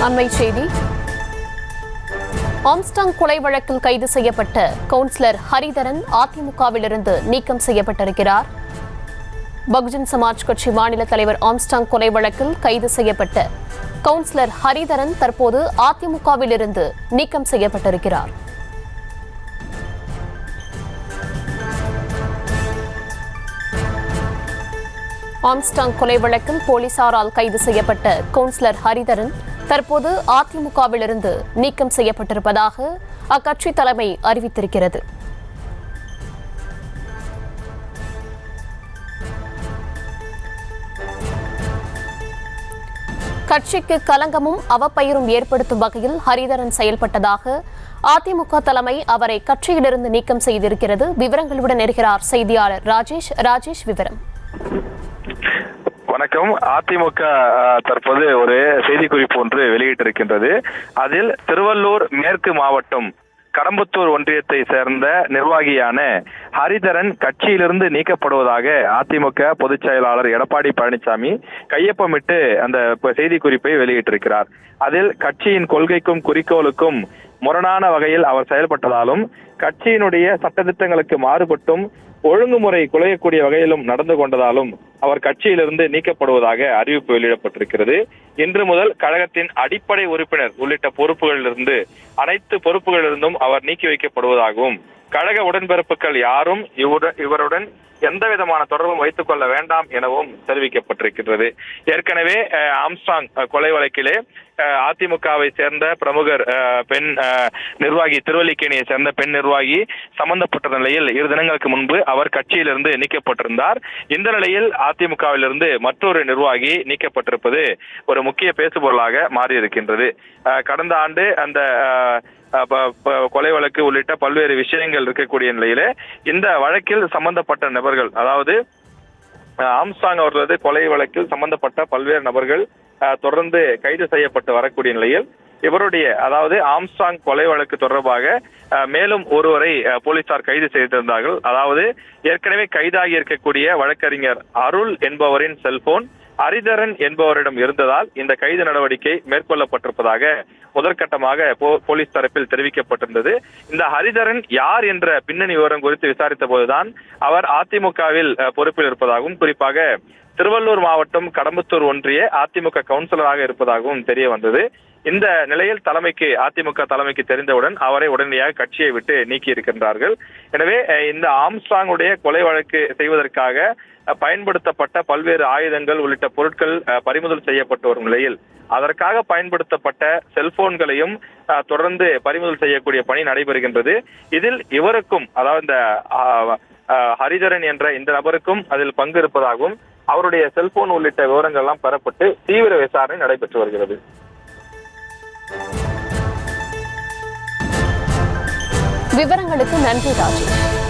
அண்மை செய்தி. ஆம்ஸ்டாங் கொலை வழக்கில் கைது செய்யப்பட்ட கவுன்சிலர் ஹரிதரன் அதிமுகவிலிருந்து நீக்கம் செய்யப்பட்டிருக்கிறார். பகுஜன் சமாஜ் கட்சி மாநில தலைவர் ஆம்ஸ்டாங் கொலை வழக்கில் கைது செய்யப்பட்ட கவுன்சிலர் ஹரிதரன் தற்போது அதிமுகவிலிருந்து நீக்கம் செய்யப்பட்டிருக்கிறார். ஆம்ஸ்டாங் கொலை வழக்கில் போலீசாரால் கைது செய்யப்பட்ட கவுன்சிலர் ஹரிதரன் தற்போது அதிமுகவிலிருந்து நீக்கம் செய்யப்பட்டிருப்பதாக அக்கட்சி தலைமை அறிவித்திருக்கிறது. கட்சிக்கு களங்கமும் அவப்பெயரும் ஏற்படுத்தும் வகையில் ஹரிதரன் செயல்பட்டதாக அதிமுக தலைமை அவரை கட்சியிலிருந்து நீக்கம் செய்திருக்கிறது. விவரங்களுடன் இருக்கிறார் செய்தியாளர் ராஜேஷ். விவரம். வணக்கம். அதிமுக தற்போது ஒரு செய்திக்குறிப்பு ஒன்று வெளியிட்டிருக்கின்றது. அதில் திருவள்ளூர் மேற்கு மாவட்டம் கடம்பத்தூர் ஒன்றியத்தை சேர்ந்த நிர்வாகியான ஹரிதரன் கட்சியிலிருந்து நீக்கப்படுவதாக அதிமுக பொதுச் செயலாளர் எடப்பாடி பழனிசாமி கையொப்பமிட்டு அந்த செய்திக்குறிப்பை வெளியிட்டிருக்கிறார். அதில் கட்சியின் கொள்கைக்கும் குறிக்கோளுக்கும் முரணான வகையில் அவர் செயல்பட்டதாலும் கட்சியினுடைய சட்டதிட்டங்களுக்கு மாறுபட்டும் ஒழுங்குமுறை குலையக்கூடிய வகையிலும் நடந்து கொண்டதாலும் அவர் கட்சியிலிருந்து நீக்கப்படுவதாக அறிவிப்பு வெளியிடப்பட்டிருக்கிறது. இன்று முதல் கழகத்தின் அடிப்படை உறுப்பினர் உள்ளிட்ட பொறுப்புகளிலிருந்து அனைத்து பொறுப்புகளிலிருந்தும் அவர் நீக்கி வைக்கப்படுவதாகவும் கழக உடன்பிறப்புகள் யாரும் இவருடன் எந்த விதமான தொடர்பும் வைத்துக் கொள்ள வேண்டாம் எனவும் தெரிவிக்கப்பட்டிருக்கிறது. ஏற்கனவே ஆம்ஸ்டாங் கொலை வழக்கிலே அதிமுகவை சேர்ந்த பிரமுகர் பெண் நிர்வாகி, திருவல்லிக்கேணியை சேர்ந்த பெண் நிர்வாகி சம்பந்தப்பட்ட நிலையில் 2 தினங்களுக்கு முன்பு அவர் கட்சியிலிருந்து நீக்கப்பட்டிருந்தார். இந்த நிலையில் அதிமுகவிலிருந்து மற்றொரு நிர்வாகி நீக்கப்பட்டிருப்பது ஒரு முக்கிய பேசுபொருளாக மாறியிருக்கின்றது. கடந்த ஆண்டு அந்த கொலை வழக்கு உள்ளிட்ட பல்வேறு விஷயங்கள் இருக்கக்கூடிய நிலையிலே இந்த வழக்கில் சம்பந்தப்பட்ட நபர்கள், அதாவது ஆம்ஸ்டாங் அவர்களது கொலை வழக்கில் சம்பந்தப்பட்ட பல்வேறு நபர்கள் தொடர்ந்து கைது செய்யப்பட்டு வரக்கூடிய நிலையில் இவருடைய, அதாவது ஆம்ஸ்டாங் கொலை வழக்கு தொடர்பாக மேலும் ஒருவரை போலீசார் கைது செய்திருந்தார்கள். அதாவது ஏற்கனவே கைதாகி இருக்கக்கூடிய வழக்கறிஞர் அருள் என்பவரின் செல்போன் ஹரிதரன் என்பவரிடம் இருந்ததால் இந்த கைது நடவடிக்கை மேற்கொள்ளப்பட்டிருப்பதாக முதற்கட்டமாக போலீஸ் தரப்பில் தெரிவிக்கப்பட்டிருந்தது. இந்த ஹரிதரன் யார் என்ற பின்னணி விவரம் குறித்து விசாரித்த போதுதான் அவர் அதிமுகவில் பொறுப்பில் இருப்பதாகவும், குறிப்பாக திருவள்ளூர் மாவட்டம் கடம்பத்தூர் ஒன்றிய அதிமுக கவுன்சிலராக இருப்பதாகவும் தெரிய வந்தது. இந்த நிலையில் அதிமுக தலைமைக்கு தெரிந்தவுடன் அவரை உடனடியாக கட்சியை விட்டு நீக்கி இருக்கின்றார்கள். எனவே இந்த ஆம்ஸ்டாங்குடைய கொலை வழக்கு செய்வதற்காக பயன்படுத்தப்பட்ட பல்வேறு ஆயுதங்கள் உள்ளிட்ட பொருட்கள் பறிமுதல் செய்யப்பட்டு வரும் நிலையில் அதற்காக பயன்படுத்தப்பட்ட செல்போன்களையும் தொடர்ந்து பறிமுதல் செய்யக்கூடிய பணி நடைபெறுகின்றது. இதில் இவருக்கும், அதாவது இந்த ஹரிதரன் என்ற இந்த நபருக்கும் அதில் பங்கு இருப்பதாகவும் அவருடைய செல்போன் உள்ளிட்ட விவரங்கள் எல்லாம் பெறப்பட்டு தீவிர விசாரணை நடைபெற்று வருகிறது. விவரங்களுக்கு நன்றி ராஜேஷ்.